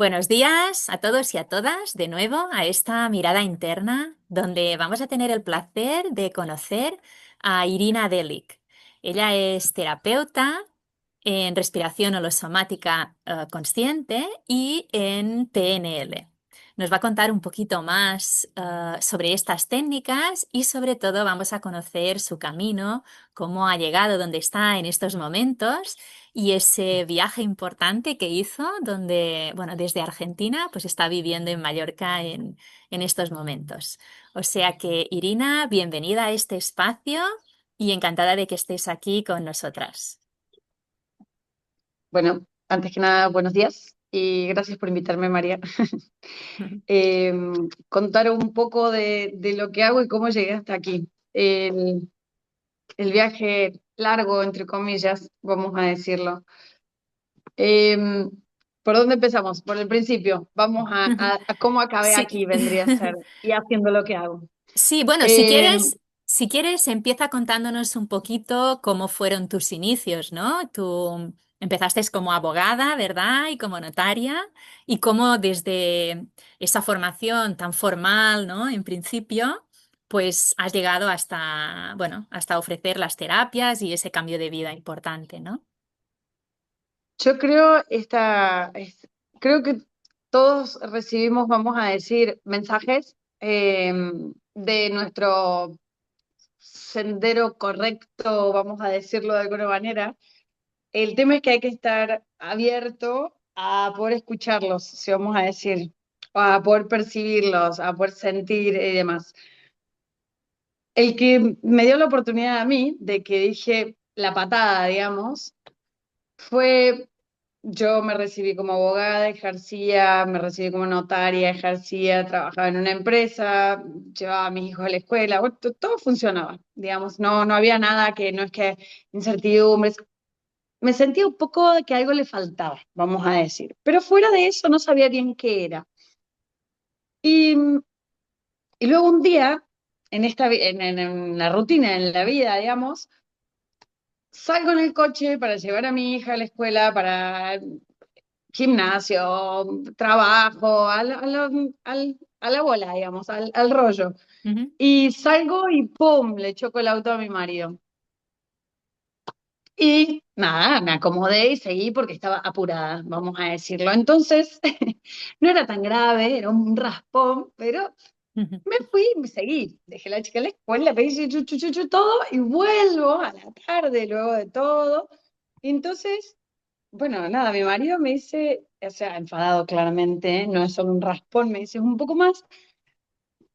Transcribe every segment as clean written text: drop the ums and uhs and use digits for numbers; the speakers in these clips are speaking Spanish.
Buenos días a todos y a todas, de nuevo a esta mirada interna, donde vamos a tener el placer de conocer a Irina Delic. Ella es terapeuta en respiración holosomática consciente y en PNL. Nos va a contar un poquito más sobre estas técnicas y sobre todo vamos a conocer su camino, cómo ha llegado donde está en estos momentos y ese viaje importante que hizo, donde, bueno, desde Argentina, pues está viviendo en Mallorca en estos momentos. O sea que, Irina, bienvenida a este espacio y encantada de que estés aquí con nosotras. Bueno, antes que nada, buenos días y gracias por invitarme, María. Eh, Contar un poco de lo que hago y cómo llegué hasta aquí. El viaje largo, entre comillas, vamos a decirlo. Eh, ¿Por dónde empezamos? Por el principio. Vamos a cómo acabé Sí. aquí, vendría a ser, y haciendo lo que hago. Sí, bueno, Eh, si quieres, empieza contándonos un poquito cómo fueron tus inicios, ¿no? Tú empezaste como abogada, ¿verdad? Y como notaria, y cómo desde esa formación tan formal, ¿no? En principio, pues has llegado hasta, bueno, hasta ofrecer las terapias y ese cambio de vida importante, ¿no? yo creo creo que todos recibimos, vamos a decir, mensajes de nuestro sendero correcto, vamos a decirlo de alguna manera. El tema es que hay que estar abierto a poder escucharlos, si vamos a decir, a poder percibirlos, a poder sentir y demás. El que me dio la oportunidad a mí de que dije la patada, digamos, fue yo me recibí como abogada, ejercía, me recibí como notaria, ejercía, trabajaba en una empresa, llevaba a mis hijos a la escuela, bueno, todo funcionaba, digamos, no había nada que, no es que incertidumbres, me sentía un poco de que algo le faltaba, vamos a decir, pero fuera de eso no sabía bien qué era. Y, y luego un día, en la rutina, en la vida, digamos, salgo en el coche para llevar a mi hija a la escuela, para gimnasio, trabajo, a la bola, digamos, al rollo. Ujú. Y salgo y ¡pum! Le choco el auto a mi marido. Y nada, me acomodé y seguí porque estaba apurada, vamos a decirlo. Entonces, no era tan grave, era un raspón, pero Ujú. me fui y me seguí. Dejé a la chica en la escuela, pedí todo y vuelvo a la tarde luego de todo. Y entonces bueno, nada, mi marido me dice, o sea, enfadado claramente, no es solo un raspón, me dice un poco más,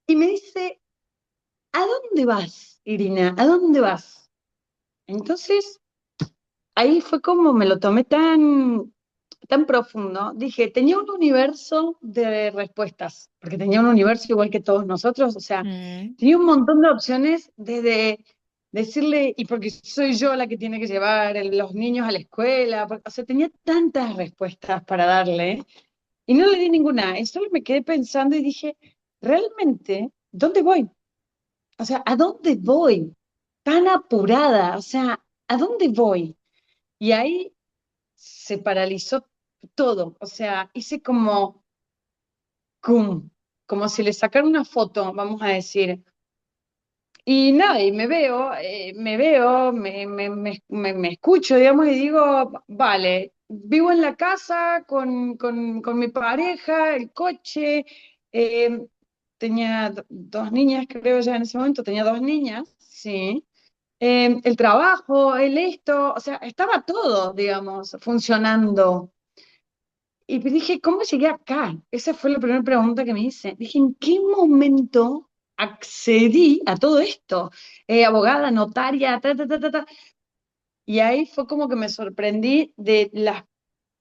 y me dice, ¿a dónde vas, Irina? ¿A dónde vas? Entonces, ahí fue como me lo tomé tan profundo. Dije, tenía un universo de respuestas, porque tenía un universo igual que todos nosotros, o sea, Mm. tenía un montón de opciones desde decirle, y porque soy yo la que tiene que llevar los niños a la escuela, o sea, tenía tantas respuestas para darle. Y no le di ninguna, y solo me quedé pensando y dije, realmente, ¿dónde voy? O sea, ¿a dónde voy? Tan apurada, o sea, ¿a dónde voy? Y ahí se paralizó todo, o sea, hice como, ¡cum! Como si le sacara una foto, vamos a decir. Y nada, y me escucho, digamos, y digo, vale, vivo en la casa con mi pareja, el coche, eh, tenía dos niñas, creo ya en ese momento, tenía dos niñas, sí, el trabajo, el esto, o sea, estaba todo, digamos, funcionando. Y dije, ¿cómo llegué acá? Esa fue la primera pregunta que me hice. Dije, ¿en qué momento accedí a todo esto? Abogada, notaria, ta, ta, ta, ta, ta. Y ahí fue como que me sorprendí de las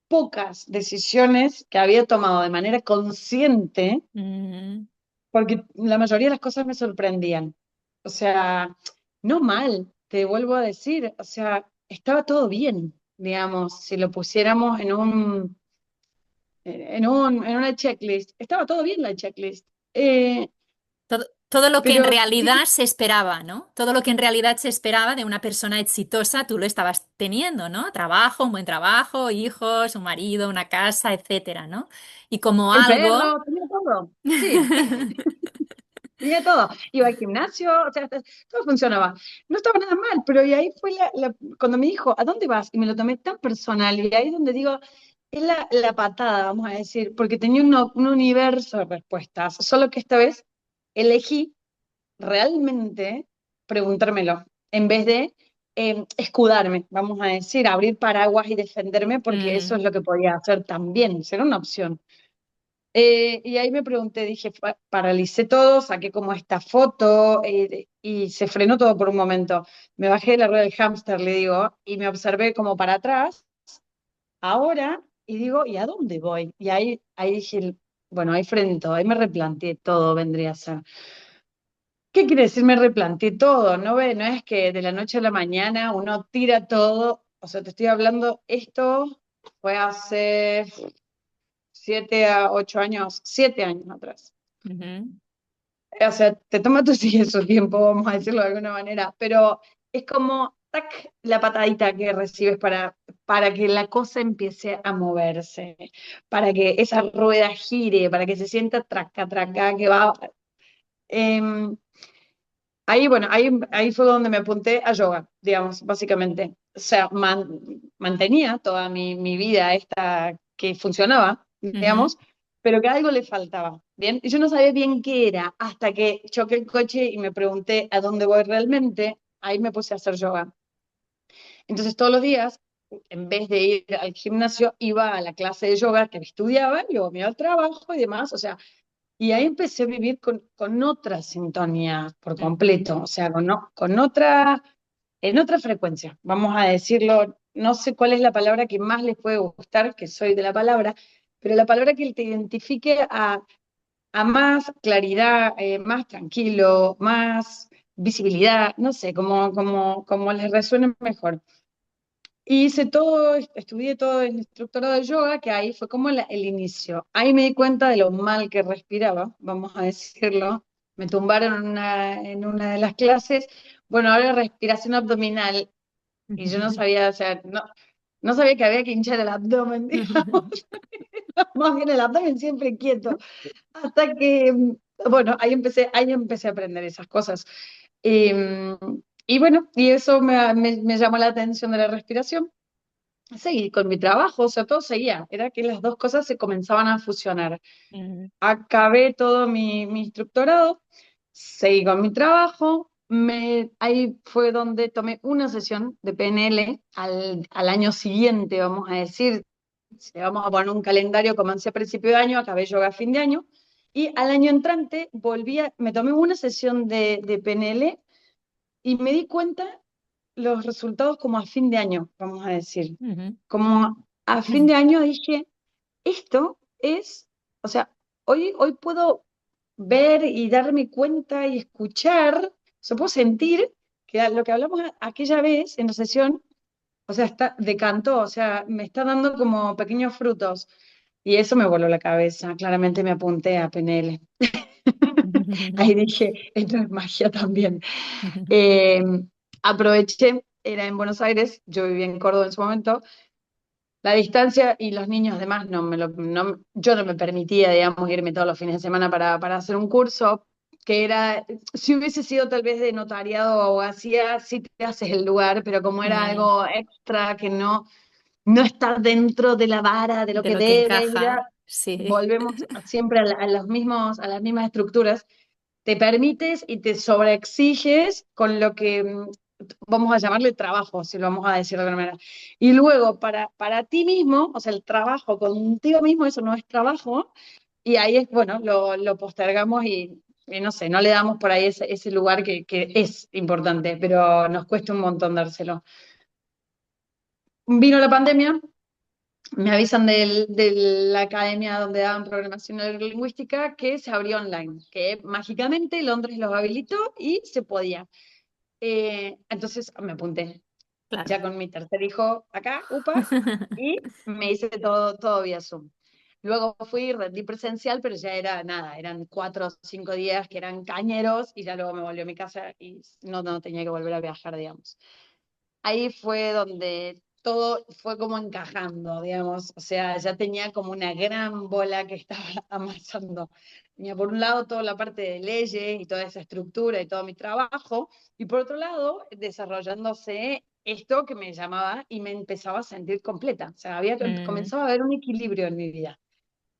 pocas decisiones que había tomado de manera consciente, Mm. porque la mayoría de las cosas me sorprendían. O sea, no mal, te vuelvo a decir, o sea, estaba todo bien, digamos, si lo pusiéramos en una checklist. Estaba todo bien la checklist. Eh, todo lo que en Pero realidad se esperaba, ¿no? Todo lo que en realidad se esperaba de una persona exitosa, tú lo estabas teniendo, ¿no? Trabajo, un buen trabajo, hijos, un marido, una casa, etcétera, ¿no? Y como el algo... perro, tenía todo. Sí, tenía todo. Iba al gimnasio, o sea, todo funcionaba. No estaba nada mal, pero y ahí fue cuando me dijo, ¿a dónde vas? Y me lo tomé tan personal, y ahí es donde digo, es la patada, vamos a decir, porque tenía un universo de respuestas, solo que esta vez elegí realmente preguntármelo, en vez de escudarme, vamos a decir, abrir paraguas y defenderme, porque eso Mm, es lo que podía hacer también, será una opción. Y ahí me pregunté, dije, paralicé todo, saqué como esta foto y se frenó todo por un momento. Me bajé de la rueda del hámster, le digo, y me observé como para atrás, ahora, y digo, ¿y a dónde voy? Y ahí dije, bueno, ahí frente, ahí me replanteé todo, vendría a ser. ¿Qué quiere decir me replanteé todo? No ve, no es que de la noche a la mañana uno tira todo, o sea, te estoy hablando, esto fue hace 7 a 8 años, 7 años atrás. ujú, O sea, te toma tu sí su tiempo, vamos a decirlo de alguna manera, pero es como tac, la patadita que recibes para que la cosa empiece a moverse, para que esa rueda gire, para que se sienta traca, traca, que va. em, Ahí, bueno, ahí fue donde me apunté a yoga, digamos, básicamente. O sea, mantenía toda mi vida esta que funcionaba, ujú, digamos, pero que algo le faltaba, ¿bien? Y yo no sabía bien qué era hasta que choqué el coche y me pregunté a dónde voy realmente. Ahí me puse a hacer yoga. Entonces, todos los días, en vez de ir al gimnasio, iba a la clase de yoga que estudiaba, y luego me iba al trabajo y demás. O sea, y ahí empecé a vivir con otra sintonía por ujú, completo, o sea, con otra, en otra frecuencia, vamos a decirlo, no sé cuál es la palabra que más les puede gustar, que soy de la palabra, pero la palabra que te identifique a más claridad, más tranquilo, más visibilidad, no sé, como les resuene mejor. Y hice todo, estudié todo el instructorado de yoga, que ahí fue como el inicio. Ahí me di cuenta de lo mal que respiraba, vamos a decirlo. Me tumbaron en una de las clases. Bueno, ahora respiración abdominal, y yo no sabía, o sea, no sabía que había que hinchar el abdomen, digamos. Más bien el abdomen siempre quieto. Hasta que, bueno, ahí empecé a aprender esas cosas. Eh, y bueno, y eso me llamó la atención de la respiración. Seguí con mi trabajo, o sea, todo seguía, era que las dos cosas se comenzaban a fusionar. ujú, Acabé todo mi instructorado, seguí con mi trabajo, ahí fue donde tomé una sesión de PNL al año siguiente, vamos a decir, si vamos a poner un calendario, comencé a principio de año, acabé yoga a fin de año, y al año entrante me tomé una sesión de PNL y me di cuenta los resultados como a fin de año, vamos a decir. ujú, Como a fin de año dije, esto es, o sea, hoy puedo ver y darme cuenta y escuchar, o sea, puedo sentir que lo que hablamos aquella vez en la sesión, o sea, decantó, o sea, me está dando como pequeños frutos. Y eso me voló la cabeza, claramente me apunté a PNL. Ahí dije, esto es magia también. Eh, Aproveché, era en Buenos Aires, yo vivía en Córdoba en su momento, la distancia y los niños además yo no me permitía, digamos, irme todos los fines de semana para hacer un curso, que era, si hubiese sido tal vez de notariado o abogacía, sí te haces el lugar, pero como era mm, algo extra que no está dentro de la vara de lo de que lo que debe ir, encaja, sí. volvemos siempre a las mismas estructuras, te permites y te sobreexiges con lo que vamos a llamarle trabajo, si lo vamos a decir de alguna manera. Y luego, para ti mismo, o sea, el trabajo contigo mismo, eso no es trabajo, y ahí es, bueno, lo postergamos y no sé, no le damos por ahí ese lugar que es importante, pero nos cuesta un montón dárselo. Vino la pandemia, me avisan de la academia donde daban programación neurolingüística que se abrió online, que mágicamente Londres los habilitó y se podía. Entonces me apunté, Claro. ya con mi tercer hijo acá, UPA, y me hice todo vía Zoom. Luego fui, rendí presencial, pero ya era nada, eran 4 o 5 días que eran cañeros y ya luego me volví a mi casa y no tenía que volver a viajar, digamos. Ahí fue donde todo fue como encajando, digamos, o sea, ya tenía como una gran bola que estaba amasando. Tenía por un lado toda la parte de leyes y toda esa estructura y todo mi trabajo, y por otro lado, desarrollándose esto que me llamaba y me empezaba a sentir completa, o sea, Mm, comenzaba a haber un equilibrio en mi vida.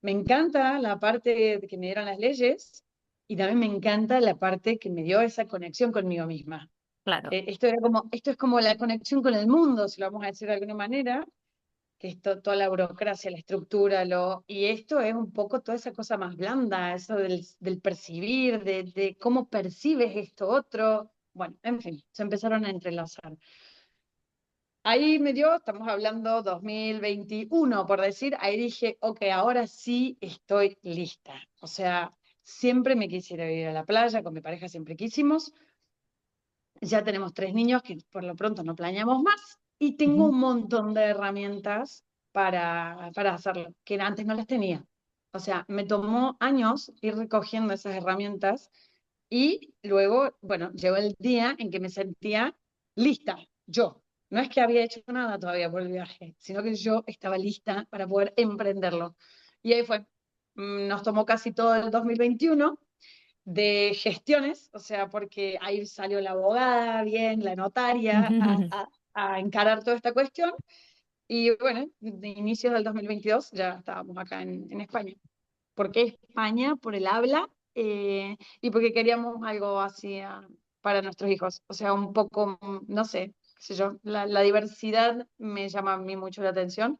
Me encanta la parte que me dieron las leyes y también me encanta la parte que me dio esa conexión conmigo misma. claro. Esto es como la conexión con el mundo, si lo vamos a decir de alguna manera, que es toda la burocracia, la estructura, y esto es un poco toda esa cosa más blanda, eso del percibir, de cómo percibes esto otro. Bueno, en fin, se empezaron a entrelazar. Ahí me dio, estamos hablando 2021, por decir, ahí dije, ok, ahora sí estoy lista. O sea, siempre me quisiera ir a la playa, con mi pareja siempre quisimos. Ya tenemos 3 niños que por lo pronto no planeamos más y tengo Ujú. un montón de herramientas para hacerlo, que antes no las tenía. O sea, me tomó años ir recogiendo esas herramientas y luego, bueno, llegó el día en que me sentía lista, yo. No es que había hecho nada todavía por el viaje, sino que yo estaba lista para poder emprenderlo. Y ahí fue. Nos tomó casi todo el 2021 de gestiones, o sea, porque ahí salió la abogada, bien, la notaria, a encarar toda esta cuestión. Y bueno, de inicios del 2022 ya estábamos acá en España. ¿Por qué España? Por el habla y porque queríamos algo así para nuestros hijos. O sea, un poco, no sé, qué sé yo, la diversidad me llama a mí mucho la atención.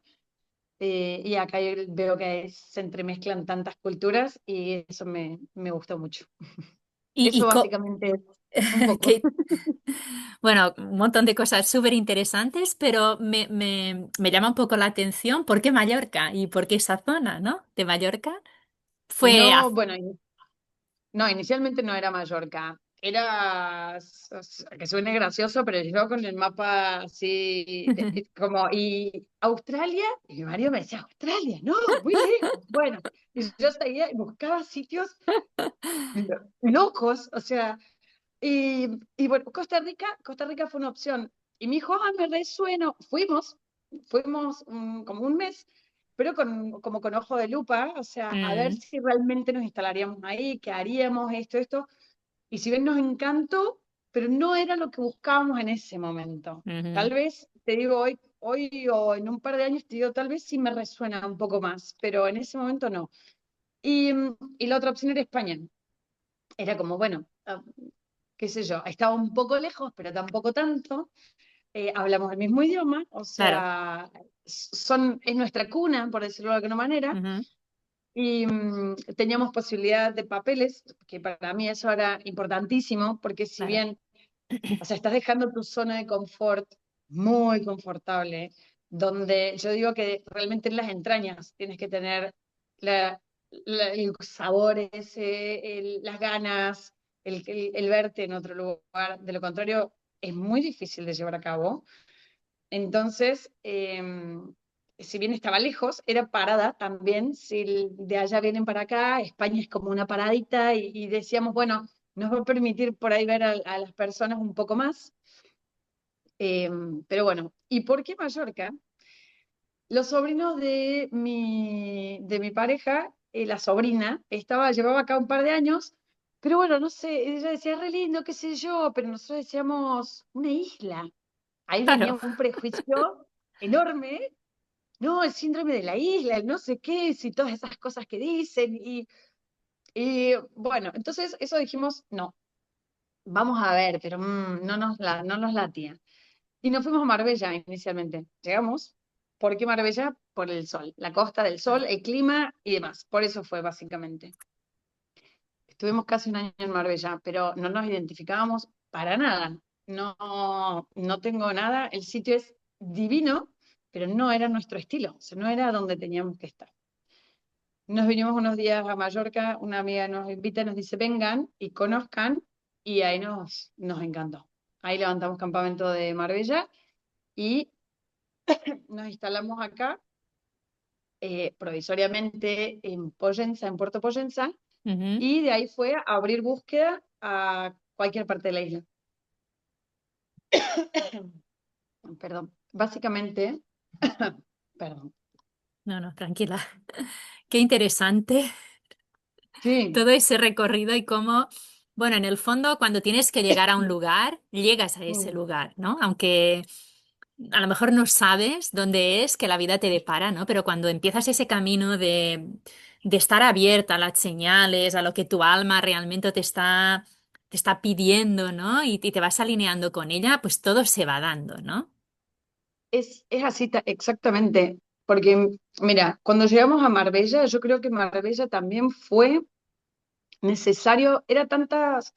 Y acá yo veo que se entremezclan tantas culturas y eso me gustó mucho. Y, Eso básicamente es un poco. que, bueno, un montón de cosas súper interesantes, pero me llama un poco la atención. ¿Por qué Mallorca? ¿Y por qué esa zona, ¿no? De Mallorca. Fue... No, bueno, no, inicialmente no era Mallorca. Era, que suene gracioso, pero yo con el mapa así, como, y Australia, y mi marido me decía, Australia, no, muy lejos. Bueno, y yo seguía y buscaba sitios locos, o sea, y bueno, Costa Rica fue una opción. Y me dijo, ah, me resuena. Fuimos como un mes, pero como con ojo de lupa, o sea, a ver Mm, si realmente nos instalaríamos ahí, qué haríamos, esto. Y si bien nos encantó, pero no era lo que buscábamos en ese momento. ujú. Tal vez, te digo hoy o en un par de años, te digo, tal vez sí me resuena un poco más, pero en ese momento no. Y la otra opción era España. Era como, bueno, qué sé yo, estaba un poco lejos, pero tampoco tanto. Hablamos el mismo idioma, o Claro. sea, es nuestra cuna, por decirlo de alguna manera, Ujú. y teníamos posibilidad de papeles, que para mí eso era importantísimo, porque si Claro. bien, o sea, estás dejando tu zona de confort muy confortable, donde yo digo que realmente en las entrañas tienes que tener la, el sabor ese, las ganas, el verte en otro lugar. De lo contrario, es muy difícil de llevar a cabo. Entonces, si bien estaba lejos, era parada también. Si de allá vienen para acá, España es como una paradita y decíamos, bueno, nos va a permitir por ahí ver a las personas un poco más. Eh, pero bueno, ¿y por qué Mallorca? Los sobrinos de mi pareja, la sobrina, llevaba acá un par de años, pero bueno, no sé, ella decía, re lindo, qué sé yo, pero nosotros decíamos, una isla. Ahí venía Claro. un prejuicio enorme, no, el síndrome de la isla, el no sé qué, si todas esas cosas que dicen, y bueno, entonces eso dijimos, no, vamos a ver, pero no nos latía. Y nos fuimos a Marbella inicialmente. Llegamos. ¿Por qué Marbella? Por el sol, la costa del sol, Claro. el clima y demás. Por eso fue básicamente. Estuvimos casi un año en Marbella, pero no nos identificábamos para nada. No tengo nada. El sitio es divino, pero no era nuestro estilo. O sea, no era donde teníamos que estar. Nos vinimos unos días a Mallorca, una amiga nos invita, nos dice vengan y conozcan, y ahí nos encantó. Ahí levantamos campamento de Marbella y nos instalamos acá provisoriamente en Poyensa, en Puerto Poyensa, Ujú. y de ahí fue a abrir búsqueda a cualquier parte de la isla. Perdón. Básicamente, perdón. No, no, tranquila. Qué interesante Sí. todo ese recorrido y cómo, bueno, en el fondo, cuando tienes que llegar a un lugar, llegas a ese Mm. lugar, ¿no? Aunque a lo mejor no sabes dónde es que la vida te depara, ¿no? Pero cuando empiezas ese camino de estar abierta a las señales, a lo que tu alma realmente te está pidiendo, ¿no? Y te vas alineando con ella, pues todo se va dando, ¿no? Es así exactamente, porque mira, cuando llegamos a Marbella, yo creo que Marbella también fue necesario, era tantas,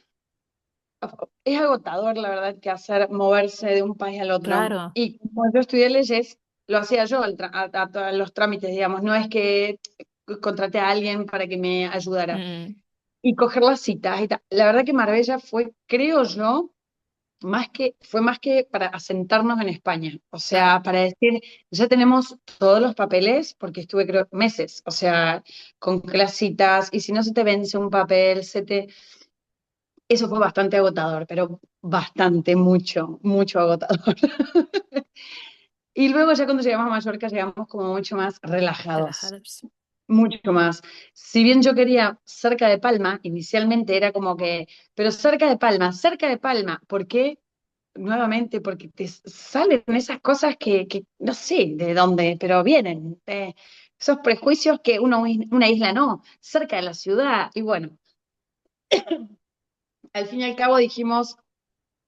es agotador la verdad que hacer moverse de un país al otro. Claro. Y cuando yo estudié leyes, lo hacía yo a todos los trámites, digamos, no es que contraté a alguien para que me ayudara. Mm, Y coger las citas y tal. La verdad que Marbella fue, creo yo, fue más que para asentarnos en España, o claro. sea, para decir, ya tenemos todos los papeles, porque estuve creo meses, o sea, con clasitas, y si no se te vence un papel, eso fue bastante agotador, pero bastante, mucho, mucho agotador. Y luego ya cuando llegamos a Mallorca llegamos como mucho más relajados, Relajados. mucho más. Si bien yo quería cerca de Palma, inicialmente era como que, pero cerca de Palma, ¿por qué? Nuevamente, porque te salen esas cosas que no sé de dónde, pero vienen. Esos prejuicios que una isla no, cerca de la ciudad. Y bueno, al fin y al cabo dijimos,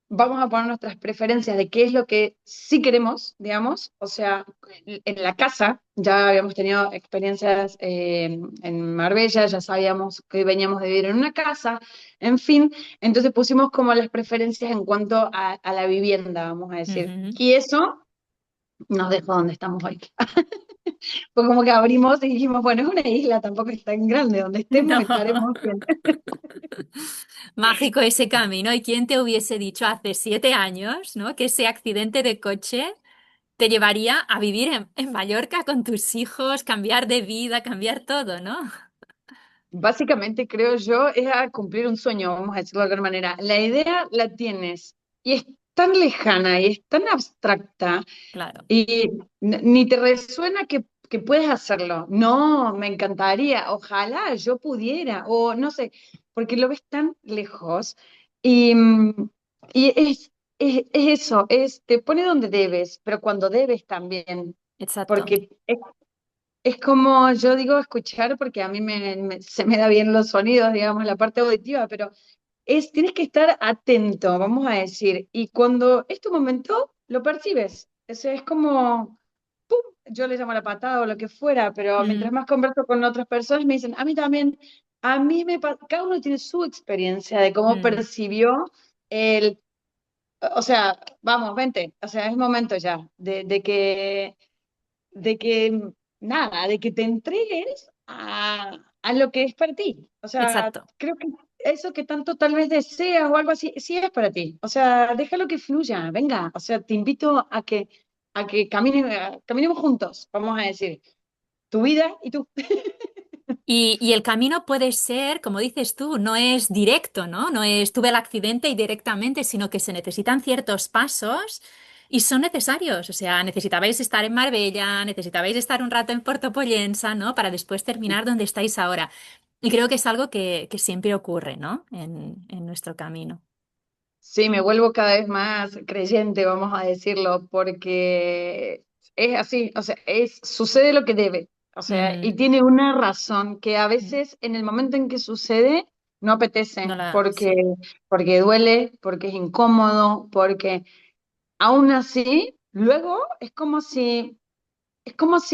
vamos a poner nuestras preferencias de qué es lo que sí queremos, digamos. O sea, en la casa ya habíamos tenido experiencias en Marbella, ya sabíamos que veníamos de vivir en una casa, en fin. Entonces pusimos como las preferencias en cuanto a la vivienda, vamos a decir. Ujú. Y eso nos dejó donde estamos hoy. Pues como que abrimos y dijimos, bueno, es una isla, tampoco es tan grande, donde estemos No. estaremos bien. Mágico ese camino. ¿Y quién te hubiese dicho hace 7 años, ¿no? Que ese accidente de coche te llevaría a vivir en Mallorca con tus hijos, cambiar de vida, cambiar todo, ¿no? Básicamente, creo yo, es a cumplir un sueño, vamos a decirlo de alguna manera. La idea la tienes y es tan lejana y es tan abstracta Claro. y ni te resuena que puedes hacerlo. No, me encantaría, ojalá yo pudiera, o no sé, porque lo ves tan lejos y, y es eso, te pone donde debes, pero cuando debes también, Exacto. porque es como yo digo escuchar, porque a mí se me da bien los sonidos, digamos, la parte auditiva, pero tienes que estar atento, vamos a decir, y cuando es tu momento, lo percibes. Es como, ¡pum! Yo le llamo la patada o lo que fuera, pero mientras Mm, más converso con otras personas me dicen, a mí también, cada uno tiene su experiencia de cómo mm. percibió el, o sea, vamos, vente, o sea, es momento ya de que nada, de que te entregues a lo que es para ti. O sea, Exacto. creo que eso que tanto tal vez deseas o algo así, sí es para ti. O sea, déjalo que fluya, venga. O sea, te invito a que caminemos juntos, vamos a decir, tu vida y tú. Y el camino puede ser, como dices tú, no es directo, ¿no? No es tuve el accidente y directamente, sino que se necesitan ciertos pasos y son necesarios. O sea, necesitabais estar en Marbella, necesitabais estar un rato en Porto Pollensa, ¿no? Para después terminar donde estáis ahora. Y creo que es algo que siempre ocurre, ¿no? En nuestro camino. Sí, me vuelvo cada vez más creyente, vamos a decirlo, porque es así, o sea, sucede lo que debe, o sea, y Mm, tiene una razón que a mm. veces en el momento en que sucede no apetece, porque, Sí, porque duele, porque es incómodo, porque aún así, luego es como si,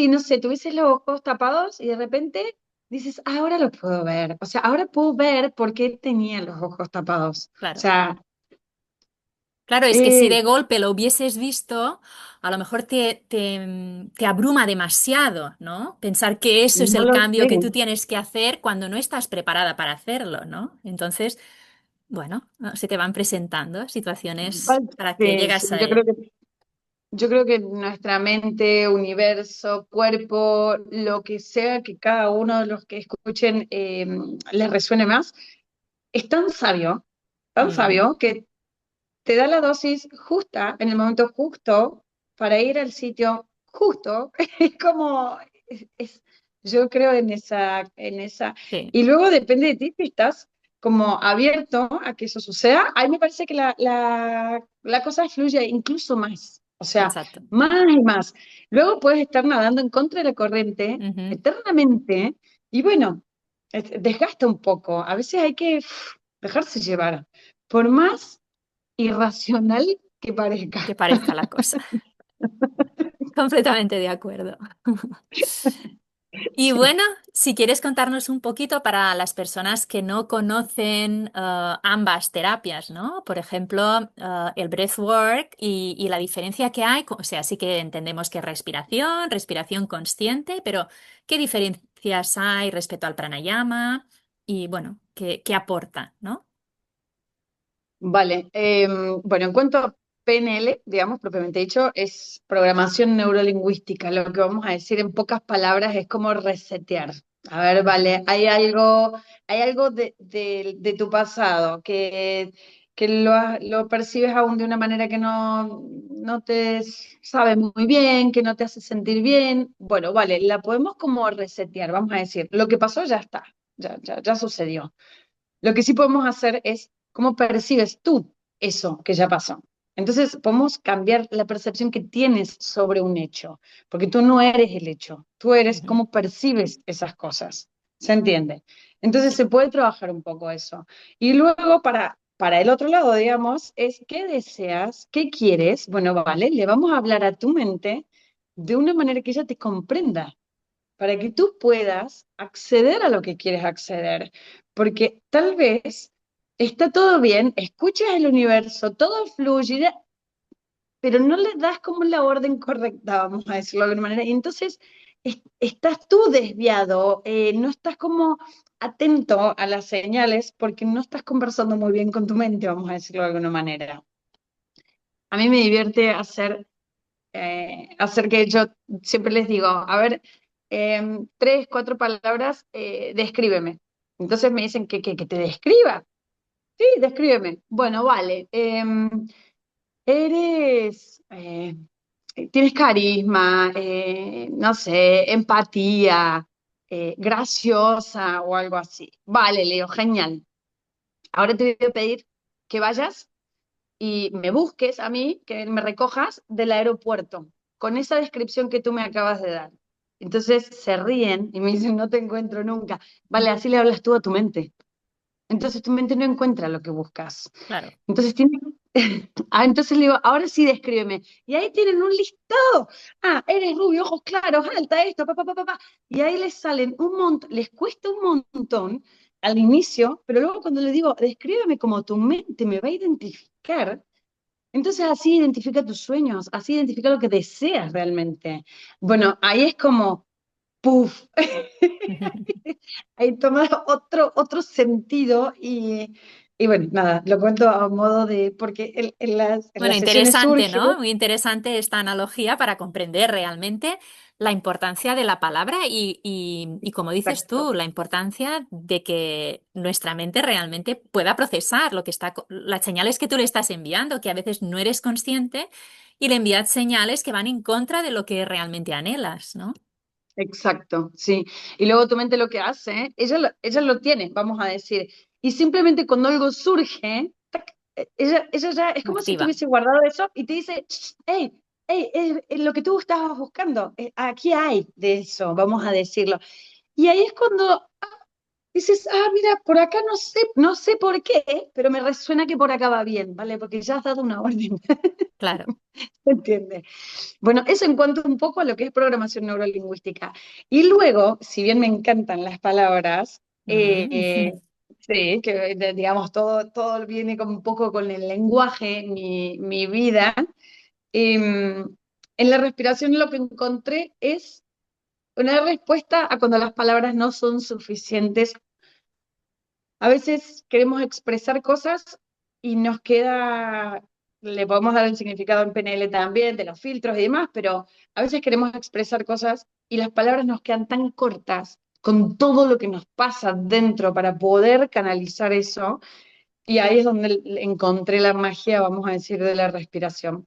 no sé, tuvieses los ojos tapados y de repente dices, ahora lo puedo ver, o sea, ahora puedo ver por qué tenía los ojos tapados. O claro. sea, Claro, es que si eh, de golpe lo hubieses visto, a lo mejor te abruma demasiado, ¿no? Pensar que eso es no el lo cambio sé. que tú tienes que hacer cuando no estás preparada para hacerlo, ¿no? Entonces, bueno, ¿no? Se te van presentando situaciones para que Sí, sí, llegas yo creo ahí. que Yo creo que nuestra mente, universo, cuerpo, lo que sea que cada uno de los que escuchen les resuene más, es tan Mm, sabio que te da la dosis justa en el momento justo para ir al sitio justo. Es como, yo creo en esa. sí, Y luego depende de ti si estás como abierto a que eso suceda. A mí me parece que la cosa fluye incluso más, o sea, exacto. más y más. Luego puedes estar nadando en contra de la corriente Ujú. eternamente y bueno, desgasta un poco. A veces hay que dejarse llevar. Por más irracional que parezca. Que parezca la cosa. Completamente de acuerdo. Y Sí. bueno, si quieres contarnos un poquito para las personas que no conocen ambas terapias, ¿no? Por ejemplo, el breathwork y la diferencia que hay, o sea, sí que entendemos que es respiración, respiración consciente, pero ¿qué diferencias hay respecto al pranayama? Y bueno, ¿qué aporta, ¿no? Vale. Bueno, en cuanto a PNL, digamos, propiamente dicho, es programación neurolingüística. Lo que vamos a decir en pocas palabras es como resetear. A ver, Ujú, vale, hay algo de tu pasado que lo percibes aún de una manera que no te sabe muy bien, que no te hace sentir bien. Bueno, vale, la podemos como resetear, vamos a decir. Lo que pasó ya está, ya sucedió. Lo que sí podemos hacer es cómo percibes tú eso que ya pasó. Entonces, podemos cambiar la percepción que tienes sobre un hecho, porque tú no eres el hecho, tú eres ujú. cómo percibes esas cosas. ¿Se entiende? Entonces, Sí. se puede trabajar un poco eso. Y luego, para el otro lado, digamos, es qué deseas, qué quieres. Bueno, vale, le vamos a hablar a tu mente de una manera que ella te comprenda para que tú puedas acceder a lo que quieres acceder. Porque tal vez está todo bien, escuchas el universo, todo fluye, pero no le das como la orden correcta, vamos a decirlo de alguna manera. Y entonces estás tú desviado, no estás como atento a las señales porque no estás conversando muy bien con tu mente, vamos a decirlo de alguna manera. A mí me divierte hacer que yo siempre les digo, a ver, 3, 4 palabras, descríbeme. Entonces me dicen que te describa. Sí, descríbeme. Bueno, vale. Eres, tienes carisma, no sé, empatía, graciosa o algo así. Vale, Leo, genial. Ahora te voy a pedir que vayas y me busques a mí, que me recojas del aeropuerto, con esa descripción que tú me acabas de dar. Entonces se ríen y me dicen, no te encuentro nunca. Vale, así le hablas tú a tu mente. Entonces tu mente no encuentra lo que buscas. Claro. Entonces tiene... entonces le digo, ahora sí descríbeme. Y ahí tienen un listado. Ah, eres rubio, ojos claros, alta, esto, pa, pa, pa, pa, pa. Y ahí les salen un montón, les cuesta un montón al inicio, pero luego cuando le digo, descríbeme como tu mente me va a identificar, entonces así identifica tus sueños, así identifica lo que deseas realmente. Bueno, ahí es como, ¡puf! Ahí toma otro sentido y bueno, nada, lo cuento a modo de, porque en Bueno, las sesiones interesante, surge, ¿no? Muy interesante esta analogía para comprender realmente la importancia de la palabra y como dices exacto, tú, la importancia de que nuestra mente realmente pueda procesar lo que está, las señales que tú le estás enviando, que a veces no eres consciente y le envías señales que van en contra de lo que realmente anhelas, ¿no? exacto, sí. Y luego tu mente lo que hace, ella lo tiene, vamos a decir, y simplemente cuando algo surge, tac, ella ya es como si Activa, tuviese guardado eso y te dice, hey, hey, es lo que tú estabas buscando, aquí hay de eso, vamos a decirlo. Y ahí es cuando dices, mira, por acá no sé por qué, pero me resuena que por acá va bien, ¿vale? Porque ya has dado una orden, claro. ¿se entiende? Bueno, eso en cuanto un poco a lo que es programación neurolingüística. Y luego, si bien me encantan las palabras, Mm. sí, que digamos, todo viene como un poco con el lenguaje, mi vida. En la respiración lo que encontré es una respuesta a cuando las palabras no son suficientes. A veces queremos expresar cosas y nos queda le podemos dar el significado en PNL también, de los filtros y demás, pero a veces queremos expresar cosas y las palabras nos quedan tan cortas con todo lo que nos pasa dentro para poder canalizar eso. Y ahí es donde encontré la magia, vamos a decir, de la respiración.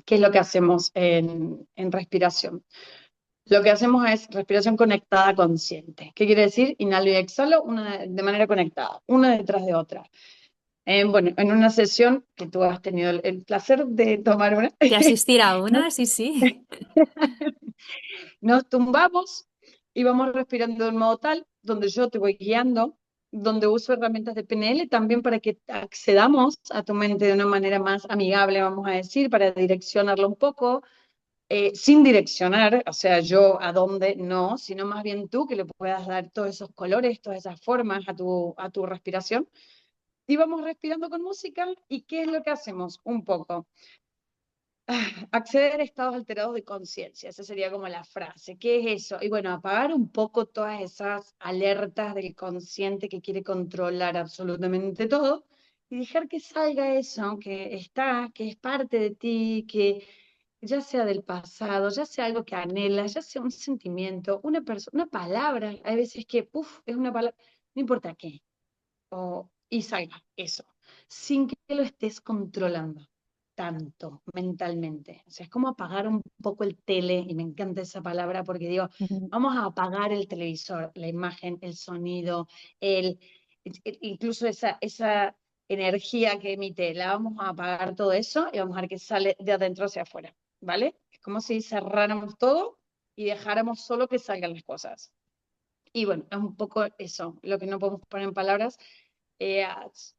¿Qué es lo que hacemos en respiración? Lo que hacemos es respiración conectada consciente. ¿Qué quiere decir? Inhalo y exhalo una de manera conectada, una detrás de otra. Bueno, en una sesión que tú has tenido el placer de tomar una, De asistir a nos, una, sí, sí. nos tumbamos y vamos respirando de un modo tal, donde yo te voy guiando, donde uso herramientas de PNL también para que accedamos a tu mente de una manera más amigable, vamos a decir, para direccionarla un poco, sin direccionar, o sea, yo a dónde no, sino más bien tú que le puedas dar todos esos colores, todas esas formas a tu respiración. Y vamos respirando con música. ¿Y qué es lo que hacemos? Un poco. Acceder a estados alterados de conciencia, esa sería como la frase. ¿Qué es eso? Y bueno, apagar un poco todas esas alertas del consciente que quiere controlar absolutamente todo y dejar que salga eso que está, que es parte de ti, que ya sea del pasado, ya sea algo que anhelas, ya sea un sentimiento, una persona, una palabra. Hay veces que, puff, es una palabra, no importa qué, y salga eso, sin que lo estés controlando tanto mentalmente. O sea, es como apagar un poco el tele, y me encanta esa palabra porque digo, Ujú. vamos a apagar el televisor, la imagen, el sonido, el, incluso esa energía que emite, la vamos a apagar todo eso y vamos a ver que sale de adentro hacia afuera, ¿vale? Es como si cerráramos todo y dejáramos solo que salgan las cosas. Y bueno, es un poco eso, lo que no podemos poner en palabras, eh,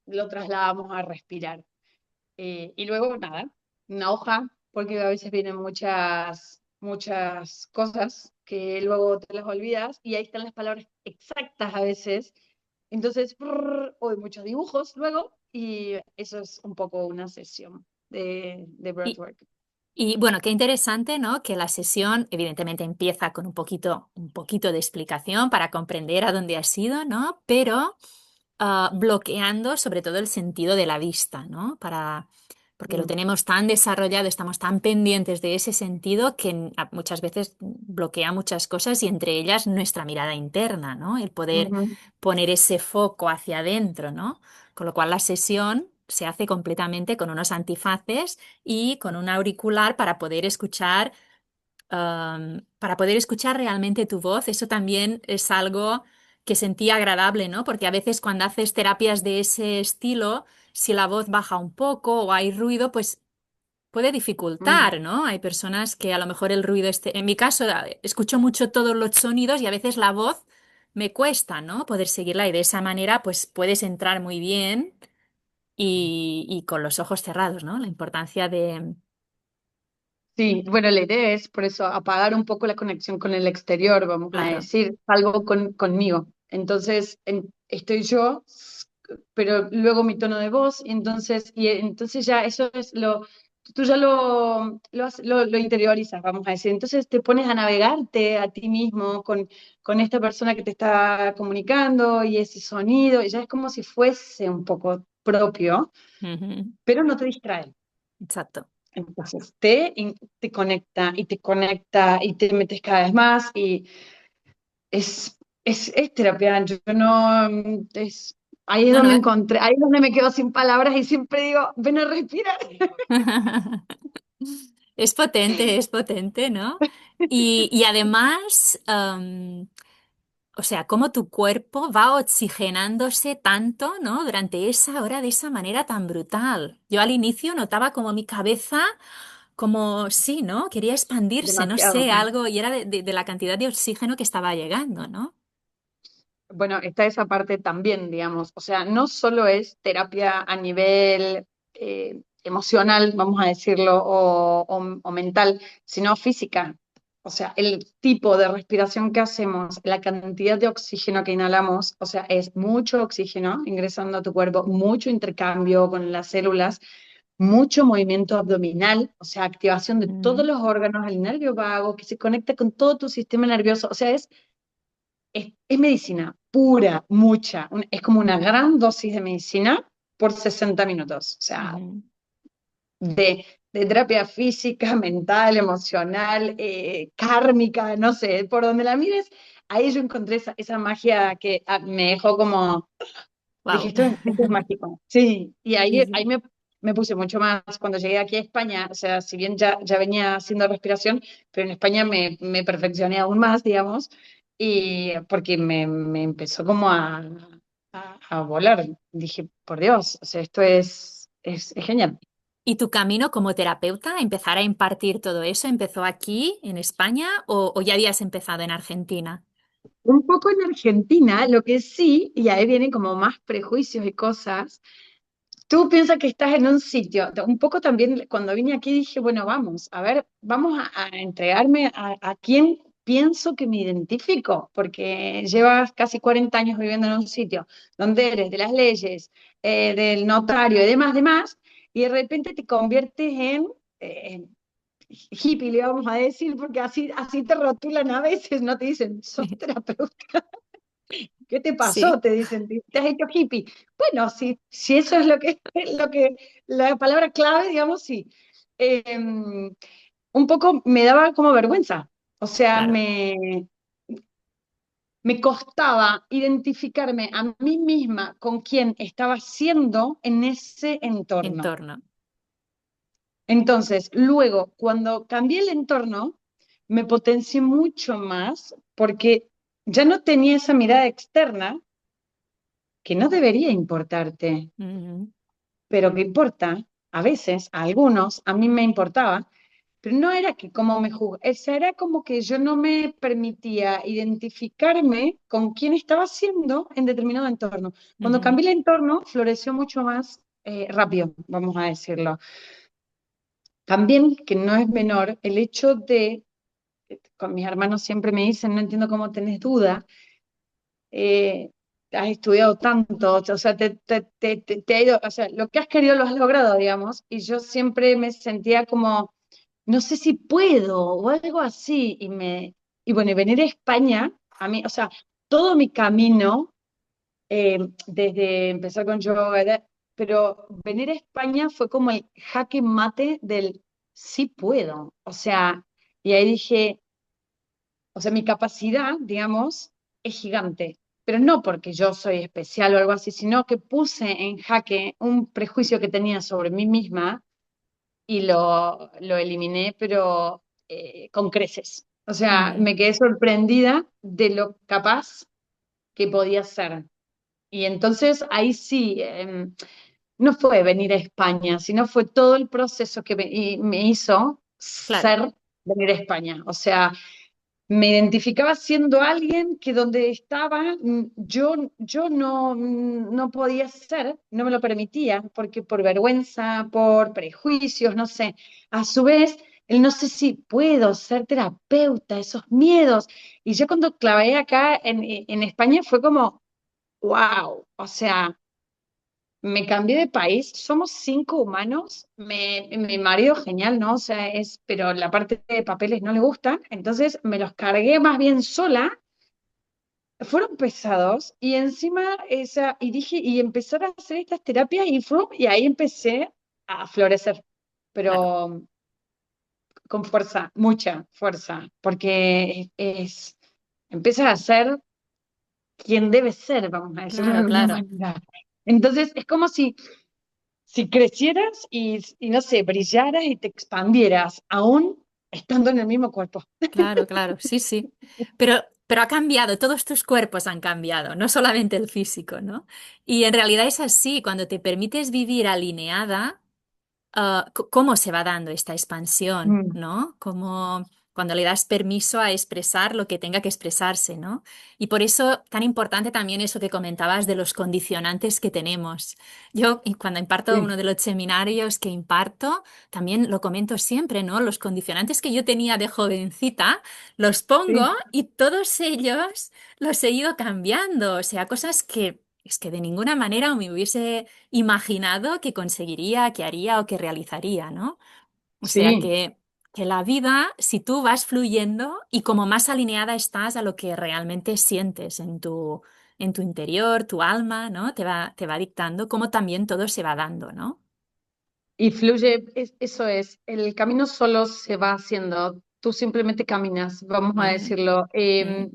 lo trasladamos a respirar. Y luego, nada, una hoja, porque a veces vienen muchas cosas que luego te las olvidas y ahí están las palabras exactas a veces. Entonces, o muchos dibujos luego, y eso es un poco una sesión de Y, breathwork. y bueno, qué interesante, ¿no? Que la sesión evidentemente empieza con un poquito de explicación para comprender a dónde has ido, ¿no? Pero bloqueando sobre todo el sentido de la vista, ¿no? Porque lo Mm, tenemos tan desarrollado, estamos tan pendientes de ese sentido que muchas veces bloquea muchas cosas y entre ellas nuestra mirada interna, ¿no? El poder ujú. poner ese foco hacia adentro, ¿no? Con lo cual la sesión se hace completamente con unos antifaces y con un auricular para poder escuchar realmente tu voz. Eso también es algo que sentí agradable, ¿no? Porque a veces cuando haces terapias de ese estilo, si la voz baja un poco o hay ruido, pues puede Mm. dificultar, ¿no? Hay personas que a lo mejor el ruido en mi caso, escucho mucho todos los sonidos y a veces la voz me cuesta, ¿no? Poder seguirla y de esa manera, pues puedes entrar muy bien y con los ojos cerrados, ¿no? La importancia de... Sí, bueno, la idea es por eso apagar un poco la conexión con el exterior, vamos a Claro. decir, algo conmigo. Entonces, estoy yo, pero luego mi tono de voz, y entonces ya eso es tú ya lo interiorizas, vamos a decir. Entonces te pones a navegarte a ti mismo con esta persona que te está comunicando y ese sonido, y ya es como si fuese un poco propio, Ujú. pero no te distrae. Exacto. Entonces te conecta y te conecta y te metes cada vez más y es terapia. Yo no, ahí es No, donde no. encontré, ahí es donde me quedo sin palabras y siempre digo, ven a respirar. Es potente, ¿no? Y además, o sea, cómo tu cuerpo va oxigenándose tanto, ¿no? Durante esa hora de esa manera tan brutal. Yo al inicio notaba como mi cabeza, como sí, ¿no? Quería expandirse, no Demasiado. sé, algo, y era de la cantidad de oxígeno que estaba llegando, ¿no? Bueno, está esa parte también, digamos. O sea, no solo es terapia a nivel emocional, vamos a decirlo, o mental, sino física. O sea, el tipo de respiración que hacemos, la cantidad de oxígeno que inhalamos, o sea, es mucho oxígeno ingresando a tu cuerpo, mucho intercambio con las células, mucho movimiento abdominal, o sea, activación de todos Mm, los órganos, el nervio vago, que se conecta con todo tu sistema nervioso. O sea, es medicina pura, mucha. Es como una gran dosis de medicina por 60 minutos. O sea, ujú. de terapia física, mental, emocional, kármica, no sé, por donde la mires, ahí yo encontré esa magia que me dejó como, dije, Wow. esto es mágico. Sí, y Sí, ahí sí. me puse mucho más cuando llegué aquí a España, o sea, si bien ya venía haciendo respiración, pero en España me perfeccioné aún más, digamos, y porque me empezó como a volar. Dije, por Dios, o sea, esto es genial. ¿Y tu camino como terapeuta, empezar a impartir todo eso, empezó aquí en España o ya habías empezado en Argentina? Un poco en Argentina, lo que sí, y ahí vienen como más prejuicios y cosas. Tú piensas que estás en un sitio, un poco también cuando vine aquí dije, bueno, vamos, a ver, vamos a entregarme a quién pienso que me identifico, porque llevas casi 40 años viviendo en un sitio donde eres de las leyes, del notario y demás, y de repente te conviertes en hippie, le vamos a decir, porque así te rotulan a veces, no te dicen, sos terapeuta. ¿Qué te pasó? Sí, Te dicen, te has hecho hippie. Bueno, si eso es la palabra clave, digamos, sí. Un poco me daba como vergüenza. O sea, claro, me costaba identificarme a mí misma con quién estaba siendo en ese entorno. entorno. Entonces, luego, cuando cambié el entorno, me potencié mucho más porque ya no tenía esa mirada externa que no debería importarte, Ujú, pero que importa, a veces, a algunos, a mí me importaba, pero no era que como me juzgaba, era como que yo no me permitía identificarme con quién estaba siendo en determinado entorno. Cuando ujú. cambié el entorno, floreció mucho más rápido, vamos a decirlo. También, que no es menor, el hecho de, con mis hermanos siempre me dicen, no entiendo cómo tenés duda, eh, has estudiado tanto, o sea, te ha ido, o sea, lo que has querido lo has logrado, digamos, y yo siempre me sentía como, no sé si puedo, o algo así, y bueno, y venir a España, a mí, o sea, todo mi camino, desde empezar con yoga, pero venir a España fue como el jaque mate del sí puedo, o sea, y ahí dije, o sea, mi capacidad, digamos, es gigante, pero no porque yo soy especial o algo así, sino que puse en jaque un prejuicio que tenía sobre mí misma y lo eliminé, pero con creces. O sea, Mm, me quedé sorprendida de lo capaz que podía ser. Y entonces ahí sí, no fue venir a España, sino fue todo el proceso que me hizo claro. ser venir a España. O sea, me identificaba siendo alguien que donde estaba yo no podía ser, no me lo permitía, porque por vergüenza, por prejuicios, no sé. A su vez, el no sé si puedo ser terapeuta, esos miedos. Y yo cuando clavé acá en España fue como, wow, o sea, me cambié de país, somos 5 humanos, mi marido genial, ¿no? O sea, pero la parte de papeles no le gusta, entonces me los cargué más bien sola, fueron pesados y encima y dije, y empezar a hacer estas terapias y ahí empecé a florecer, Claro, pero con fuerza, mucha fuerza, porque empiezas a ser quien debe ser, vamos a decirlo de claro, alguna claro, manera. Entonces, es como si crecieras y no sé, brillaras y te expandieras, aún estando en el mismo cuerpo. claro, claro, sí, sí. Pero ha cambiado, todos tus cuerpos han cambiado, no solamente el físico, ¿no? Y en realidad es así, cuando te permites vivir alineada. Cómo se va dando esta expansión, Mm, ¿no? Como cuando le das permiso a expresar lo que tenga que expresarse, ¿no? Y por eso tan importante también eso que comentabas de los condicionantes que tenemos. Yo cuando imparto sí, uno de los seminarios que imparto, también lo comento siempre, ¿no? Los condicionantes que yo tenía de jovencita, los pongo sí, y todos ellos los he ido cambiando, o sea, cosas que... Es que de ninguna manera me hubiese imaginado que conseguiría, que haría o que realizaría, ¿no? O sea sí, que la vida, si tú vas fluyendo y como más alineada estás a lo que realmente sientes en tu interior, tu alma, ¿no? Te va dictando cómo también todo se va dando, ¿no? Y fluye, eso es, el camino solo se va haciendo, tú simplemente caminas, vamos a Ujú, decirlo. ujú,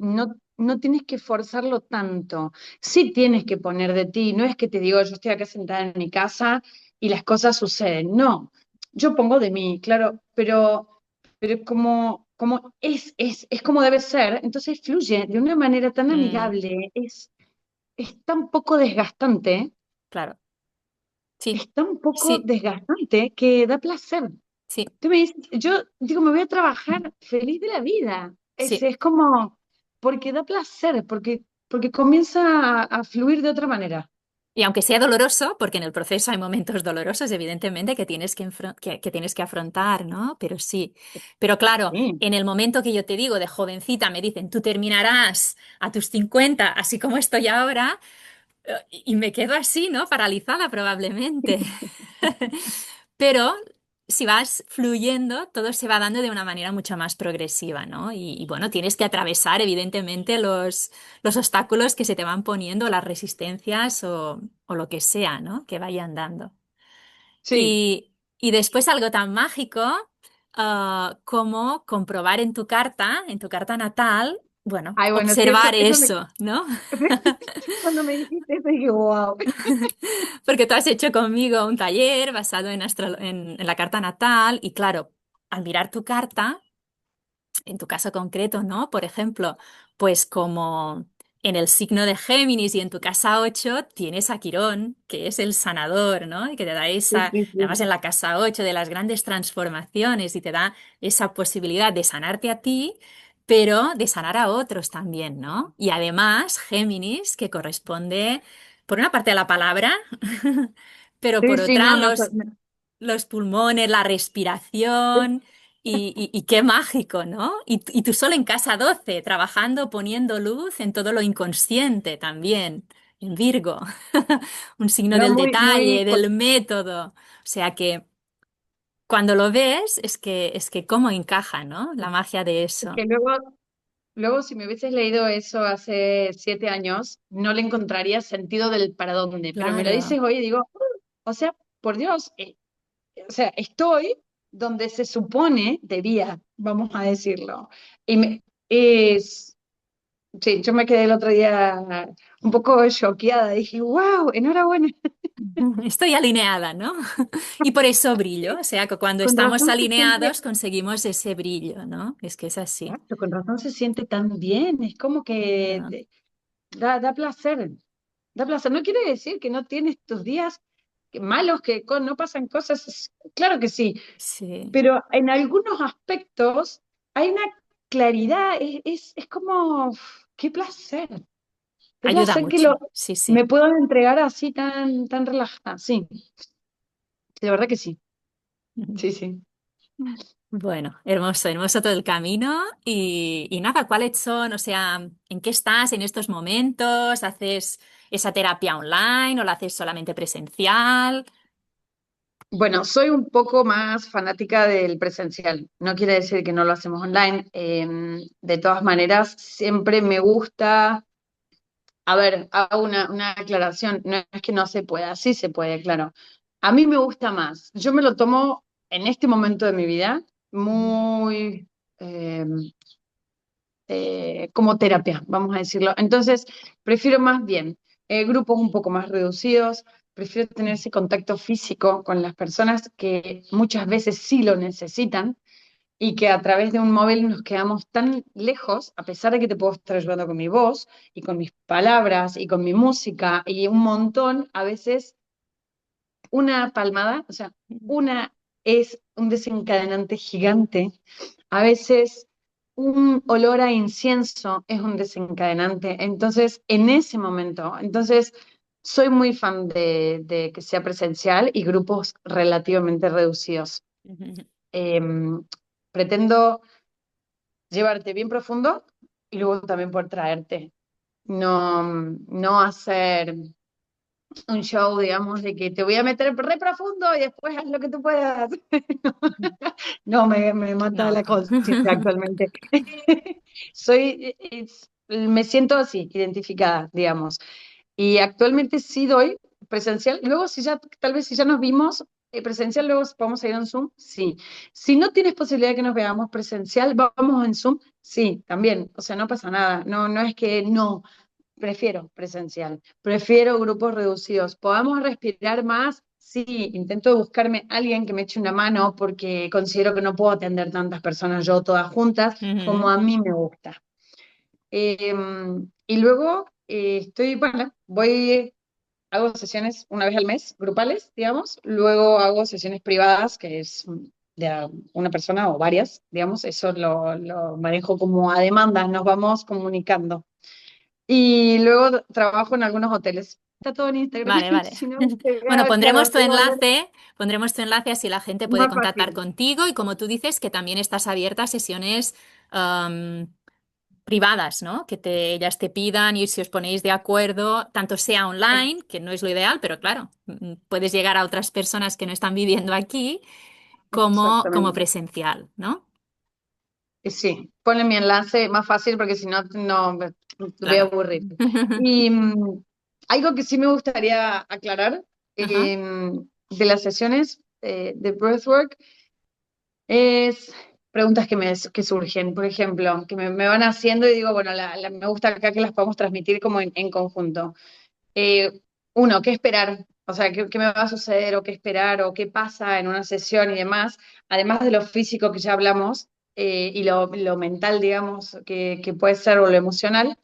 No tienes que forzarlo tanto, sí tienes que poner de ti, no es que te digo, yo estoy acá sentada en mi casa y las cosas suceden, no, yo pongo de mí, claro, pero es como debe ser, entonces fluye de una manera tan mm, amigable, es tan poco desgastante, claro, sí, es tan poco sí, desgastante que da placer. sí, Tú me dices, yo digo, me voy a trabajar feliz de la vida. sí. Es como, porque da placer, porque comienza a fluir de otra manera. Y aunque sea doloroso, porque en el proceso hay momentos dolorosos, evidentemente, que tienes que afrontar, ¿no? Pero sí. Pero claro, Sí, en el momento que yo te digo de jovencita, me dicen, tú terminarás a tus 50 así como estoy ahora, y me quedo así, ¿no? Paralizada probablemente. Pero si vas fluyendo, todo se va dando de una manera mucho más progresiva, ¿no? Y bueno, tienes que atravesar, evidentemente, los obstáculos que se te van poniendo, las resistencias o lo que sea, ¿no? Que vayan dando. sí. Y después algo tan mágico, como comprobar en tu carta natal, bueno, Ay, bueno, sí, observar eso, ¿no? cuando me dijiste eso dije, wow. Porque tú has hecho conmigo un taller basado en la carta natal y claro, al mirar tu carta, en tu caso concreto, ¿no? Por ejemplo, pues como en el signo de Géminis y en tu casa 8 tienes a Quirón, que es el sanador, ¿no? Y que te da Sí, esa, sí, además sí. en la casa 8 de las grandes transformaciones y te da esa posibilidad de sanarte a ti, pero de sanar a otros también, ¿no? Y además Géminis, que corresponde por una parte a la palabra, pero Sí, por sí, otra no, no. los pulmones, la respiración. Y qué mágico, ¿no? Y tú solo en casa 12 trabajando, poniendo luz en todo lo inconsciente también, en Virgo, un signo No, del muy, muy. detalle, del método. O sea que cuando lo ves es que cómo encaja, ¿no? La magia de eso. Que luego, si me hubieses leído eso hace 7 años, no le encontraría sentido del para dónde. Pero me lo Claro, dices hoy y digo, o sea, por Dios, o sea, estoy donde se supone debía, vamos a decirlo. Y es, sí, yo me quedé el otro día un poco choqueada. Dije, wow, enhorabuena. estoy alineada, ¿no? Y por eso brillo, o sea que cuando Con estamos razón se siente, alineados conseguimos ese brillo, ¿no? Es que es así. exacto, con razón se siente tan bien. Es como que Ah, da placer. Da placer. No quiere decir que no tienes tus días malos, que no pasan cosas. Claro que sí, sí, pero en algunos aspectos hay una claridad, es como, uf, qué ayuda placer que mucho, sí, me sí. puedan entregar así tan relajada, sí, de verdad que sí, sí, sí. Bueno, hermoso, hermoso todo el camino y nada, ¿cuáles son? O sea, ¿en qué estás en estos momentos? ¿Haces esa terapia online o la haces solamente presencial? Bueno, soy un poco más fanática del presencial, no quiere decir que no lo hacemos online, de todas maneras, siempre me gusta. A ver, hago una aclaración, no es que no se pueda, sí se puede, claro. A mí me gusta más, yo me lo tomo en este momento de mi vida Ujú, muy eh, como terapia, vamos a decirlo. Entonces, prefiero más bien grupos un poco más reducidos, prefiero tener ese contacto físico con las personas que muchas veces sí lo necesitan y que a través de un móvil nos quedamos tan lejos, a pesar de que te puedo estar ayudando con mi voz y con mis palabras y con mi música y un montón, a veces una palmada, o sea, ujú. una es un desencadenante gigante, a veces un olor a incienso es un desencadenante, entonces en ese momento, entonces soy muy fan de que sea presencial y grupos relativamente reducidos. Ujú. Em, Pretendo llevarte bien profundo y luego también por traerte. No hacer un show, digamos, de que te voy a meter re profundo y después haz lo que tú puedas. No, me mata No. la conciencia actualmente. Me siento así, identificada, digamos. Y actualmente sí doy presencial. Luego, si ya, tal vez si ya nos vimos, presencial, luego podemos ir en Zoom, sí. Si no tienes posibilidad de que nos veamos presencial, vamos en Zoom, sí, también. O sea, no pasa nada. No, no es que no, prefiero presencial, prefiero grupos reducidos. ¿Podamos respirar más? Sí, intento buscarme alguien que me eche una mano porque considero que no puedo atender tantas personas yo todas juntas como Ujú. a mí me gusta. Eh, y luego bueno, hago sesiones una vez al mes, grupales, digamos, luego hago sesiones privadas, que es una persona o varias, digamos, eso lo manejo como a demanda, nos vamos comunicando. Y luego trabajo en algunos hoteles. Está todo en Instagram, Vale, vale. si no, Bueno, claro, tengo hoteles pondremos tu enlace así la gente puede más contactar fácil. contigo y como tú dices que también estás abierta a sesiones privadas, ¿no? Ellas te pidan y si os ponéis de acuerdo, tanto sea online, que no es lo ideal, pero claro, puedes llegar a otras personas que no están viviendo aquí como Exactamente. presencial, ¿no? Sí, ponle mi enlace más fácil porque si no, no me voy a Claro. aburrir. Y algo que sí me gustaría aclarar Ajá. de las sesiones de breathwork es preguntas que surgen, por ejemplo, que me van haciendo y digo, bueno, me gusta acá que las podamos transmitir como en conjunto. Eh, uno, ¿qué esperar? O sea, ¿qué me va a suceder o qué esperar o qué pasa en una sesión y demás? Además de lo físico que ya hablamos y lo mental, digamos, que puede ser o lo emocional,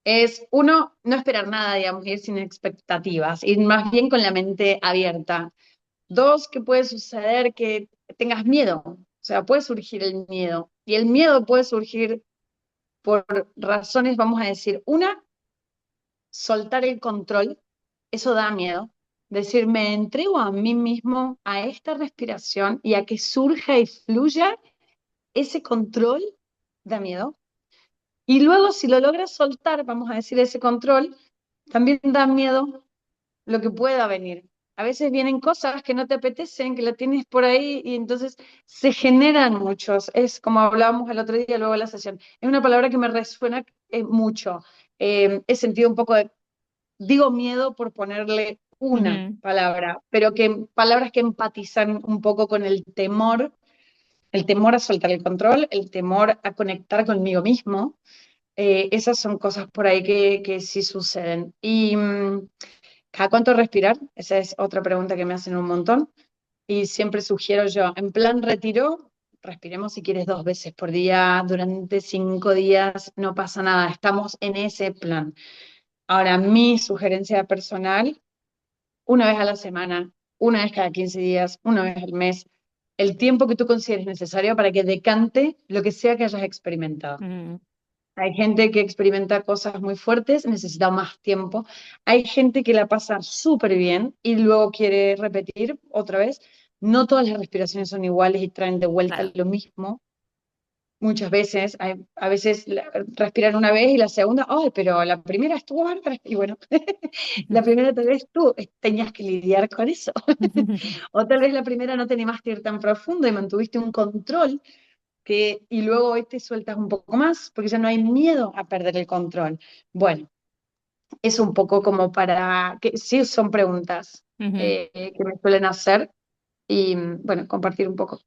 es uno, no esperar nada, digamos, ir sin expectativas, ir más bien con la mente abierta. Dos, que puede suceder que tengas miedo, o sea, puede surgir el miedo. Y el miedo puede surgir por razones, vamos a decir, una, soltar el control, eso da miedo. Decir, me entrego a mí mismo, a esta respiración y a que surja y fluya, ese control da miedo. Y luego, si lo logras soltar, vamos a decir, ese control, también da miedo lo que pueda venir. A veces vienen cosas que no te apetecen, que la tienes por ahí y entonces se generan muchos. Es como hablábamos el otro día luego de la sesión. Es una palabra que me resuena mucho. He sentido un poco de digo miedo por ponerle una Ujú. palabra, pero que palabras que empatizan un poco con el temor a soltar el control, el temor a conectar conmigo mismo. Esas son cosas por ahí que sí suceden. Y ¿cada cuánto respirar? Esa es otra pregunta que me hacen un montón. Y siempre sugiero yo, en plan retiro, respiremos si quieres 2 veces por día, durante 5 días, no pasa nada, estamos en ese plan. Ahora, mi sugerencia personal una vez a la semana, una vez cada 15 días, una vez al mes, el tiempo que tú consideres necesario para que decante lo que sea que hayas experimentado. Mm. Hay gente que experimenta cosas muy fuertes, necesita más tiempo. Hay gente que la pasa súper bien y luego quiere repetir otra vez. No todas las respiraciones son iguales y traen de vuelta Claro. lo mismo. Muchas veces, a veces respiran una vez y la segunda, ay, pero la primera estuvo bárbara. Y bueno, la primera tal vez tú tenías que lidiar con eso. O tal vez la primera no te animaste a ir tan profundo y mantuviste un control y luego hoy te sueltas un poco más porque ya no hay miedo a perder el control. Bueno, es un poco como para que sí son preguntas Ujú. que me suelen hacer y bueno, compartir un poco.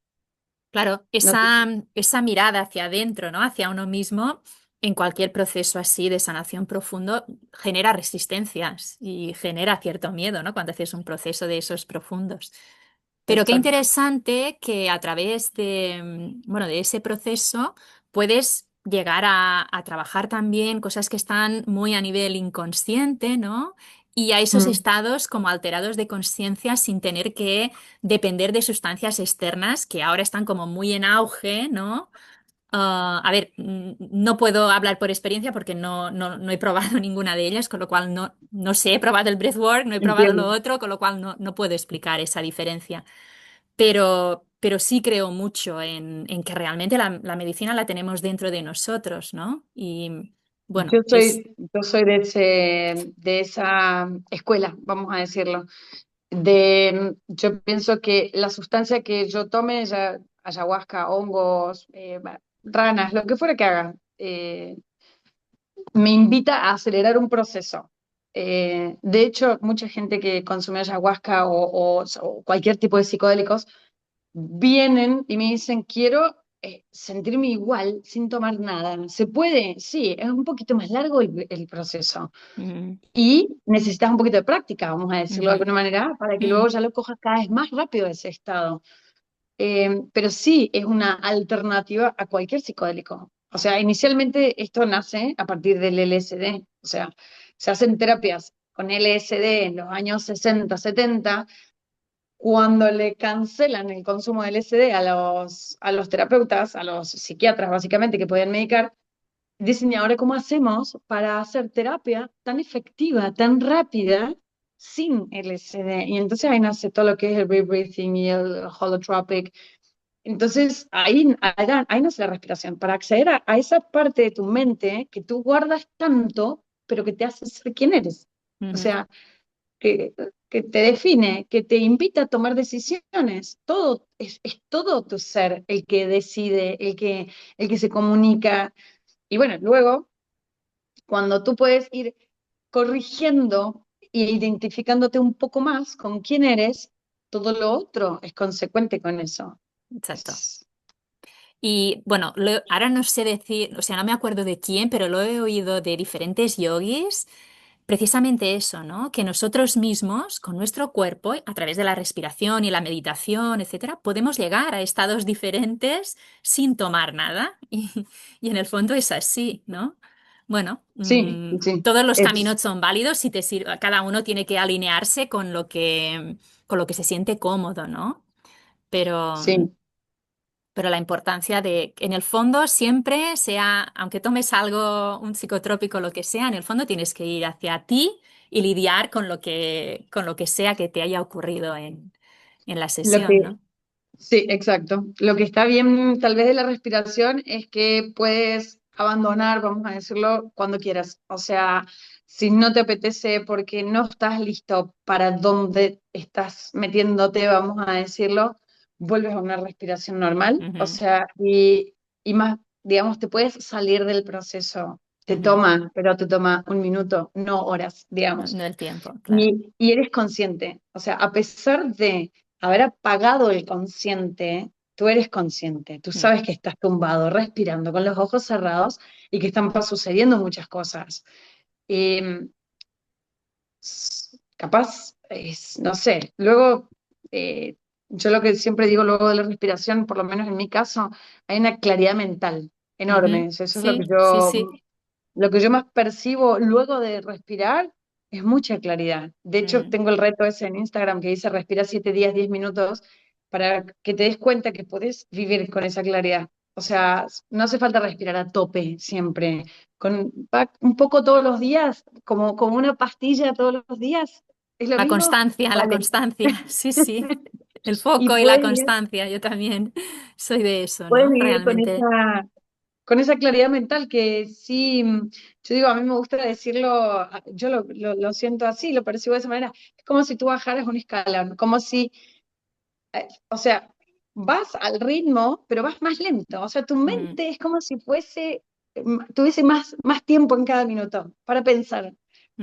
Claro, No sé. esa mirada hacia adentro, ¿no? Hacia uno mismo, en cualquier proceso así de sanación profundo, genera resistencias y genera cierto miedo, ¿no? Cuando haces un proceso de esos profundos. Pero qué Exacto. interesante que a través bueno, de ese proceso puedes llegar a trabajar también cosas que están muy a nivel inconsciente, ¿no? Y a esos Mm. estados como alterados de conciencia sin tener que depender de sustancias externas que ahora están como muy en auge, ¿no? A ver, no puedo hablar por experiencia porque no he probado ninguna de ellas, con lo cual no sé, he probado el breathwork, no he probado lo Entiendo. otro, con lo cual no puedo explicar esa diferencia. Pero sí creo mucho en que realmente la medicina la tenemos dentro de nosotros, ¿no? Y bueno, Yo soy de esa escuela, vamos a decirlo. Yo pienso que la sustancia que yo tome, ya ayahuasca, hongos, ranas, lo que fuera que haga, me invita a acelerar un proceso. De hecho, mucha gente que consume ayahuasca o cualquier tipo de psicodélicos vienen y me dicen, quiero sentirme igual sin tomar nada. ¿Se puede? Sí, es un poquito más largo el proceso. Mm, Y necesitas un poquito de práctica, vamos a decirlo de ujú, alguna manera, para que luego mm, ya lo cojas cada vez más rápido ese estado. Pero sí es una alternativa a cualquier psicodélico. O sea, inicialmente esto nace a partir del LSD. O sea, se hacen terapias con LSD en los años 60, 70. Cuando le cancelan el consumo de LSD a los terapeutas, a los psiquiatras básicamente que podían medicar, dicen, ¿y ahora cómo hacemos para hacer terapia tan efectiva, tan rápida, sin LSD? Y entonces ahí nace todo lo que es el rebreathing y el holotropic. Entonces ahí nace la respiración, para acceder a esa parte de tu mente que tú guardas tanto, pero que te hace ser quien eres. O ujú. sea, que, que te define, que te invita a tomar decisiones. Todo es todo tu ser el que decide, el que se comunica. Y bueno, luego, cuando tú puedes ir corrigiendo e identificándote un poco más con quién eres, todo lo otro es consecuente con eso. Exacto. Es- Y bueno, ahora no sé decir, o sea, no me acuerdo de quién, pero lo he oído de diferentes yogis, precisamente eso, ¿no? Que nosotros mismos, con nuestro cuerpo, a través de la respiración y la meditación, etcétera, podemos llegar a estados diferentes sin tomar nada. Y en el fondo es así, ¿no? Bueno, sí, sí, todos los es, caminos son válidos si te sirve, cada uno tiene que alinearse con lo que se siente cómodo, ¿no? Pero, sí. pero la importancia de, en el fondo, siempre sea, aunque tomes algo, un psicotrópico, lo que sea, en el fondo tienes que ir hacia ti y lidiar con lo que sea que te haya ocurrido en la Lo sesión, que, ¿no? sí, exacto. Lo que está bien tal vez de la respiración es que puedes abandonar, vamos a decirlo, cuando quieras. O sea, si no te apetece porque no estás listo para dónde estás metiéndote, vamos a decirlo, vuelves a una respiración normal. O Ujú, sea, y más, digamos, te puedes salir del proceso. Te ujú. toma, pero te toma un minuto, no horas, No, digamos. no el tiempo, claro. Y eres consciente. O sea, a pesar de haber apagado el consciente, tú eres consciente. Tú Mm, sabes que estás tumbado, respirando, con los ojos cerrados y que están sucediendo muchas cosas. Eh, Capaz, no sé. Luego, yo lo que siempre digo luego de la respiración, por lo menos en mi caso, hay una claridad mental enorme. ujú. Eso es Sí, sí, sí. lo que yo más percibo luego de respirar es mucha claridad. De hecho, Mm, tengo el reto ese en Instagram que dice respira 7 días, 10 minutos, para que te des cuenta que podés vivir con esa claridad. O sea, no hace falta respirar a tope siempre. Va un poco todos los días, como una pastilla todos los días, es lo mismo, la vale. constancia, sí, sí. El Y foco y la constancia, yo también soy de eso, puedes ¿no? vivir Realmente. con esa claridad mental que sí, yo digo, a mí me gusta decirlo, yo lo siento así, lo percibo de esa manera, es como si tú bajaras un escalón, como si, o sea, vas al ritmo, pero vas más lento, o sea, tu Mm, mente es como si fuese, tuviese más tiempo en cada minuto para pensar,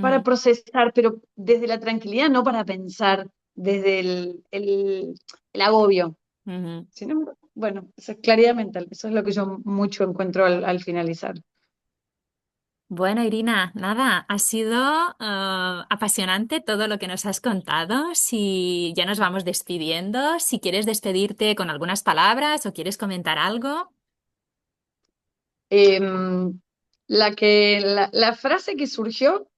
para ujú, procesar, pero desde la tranquilidad, no para pensar desde el agobio. ujú. Si no, bueno, esa es claridad mental, eso es lo que yo mucho encuentro al finalizar. Bueno, Irina, nada, ha sido apasionante todo lo que nos has contado. Si ya nos vamos despidiendo, si quieres despedirte con algunas palabras o quieres comentar algo. Em, la frase que surgió,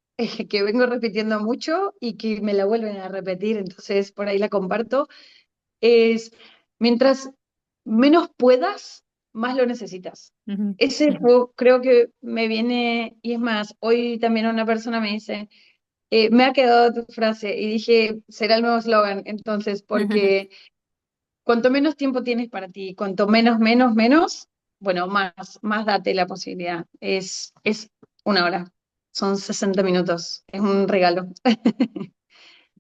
que vengo repitiendo mucho y que me la vuelven a repetir, entonces por ahí la comparto, es, mientras menos puedas, más lo necesitas. Ujú, Ese ujú, creo que me viene, y es más, hoy también una persona me dice, me ha quedado tu frase, y dije, será el nuevo eslogan, entonces, ujú. porque cuanto menos tiempo tienes para ti, cuanto menos, bueno, más date la posibilidad. Es una hora, son 60 minutos, es un regalo.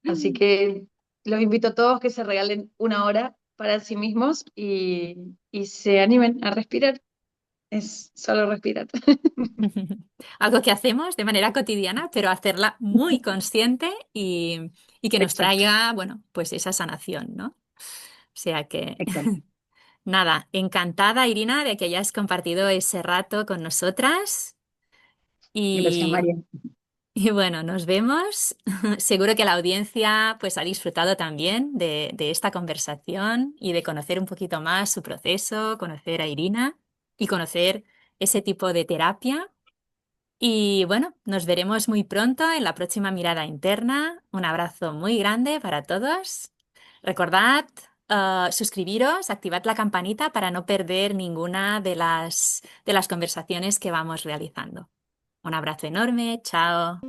Así que los invito a todos que se regalen una hora para sí mismos y se animen a respirar. es solo respirar. Algo que hacemos de manera cotidiana, pero hacerla muy consciente y que nos Exacto, traiga, bueno, pues esa sanación, ¿no? O sea que, exacto. nada, encantada, Irina, de que hayas compartido ese rato con nosotras Gracias, y, María. y bueno, nos vemos. Seguro que la audiencia pues ha disfrutado también de esta conversación y de conocer un poquito más su proceso, conocer a Irina y conocer ese tipo de terapia. Y bueno, nos veremos muy pronto en la próxima mirada interna. Un abrazo muy grande para todos. Recordad, suscribiros, activad la campanita para no perder ninguna de las conversaciones que vamos realizando. Un abrazo enorme, chao.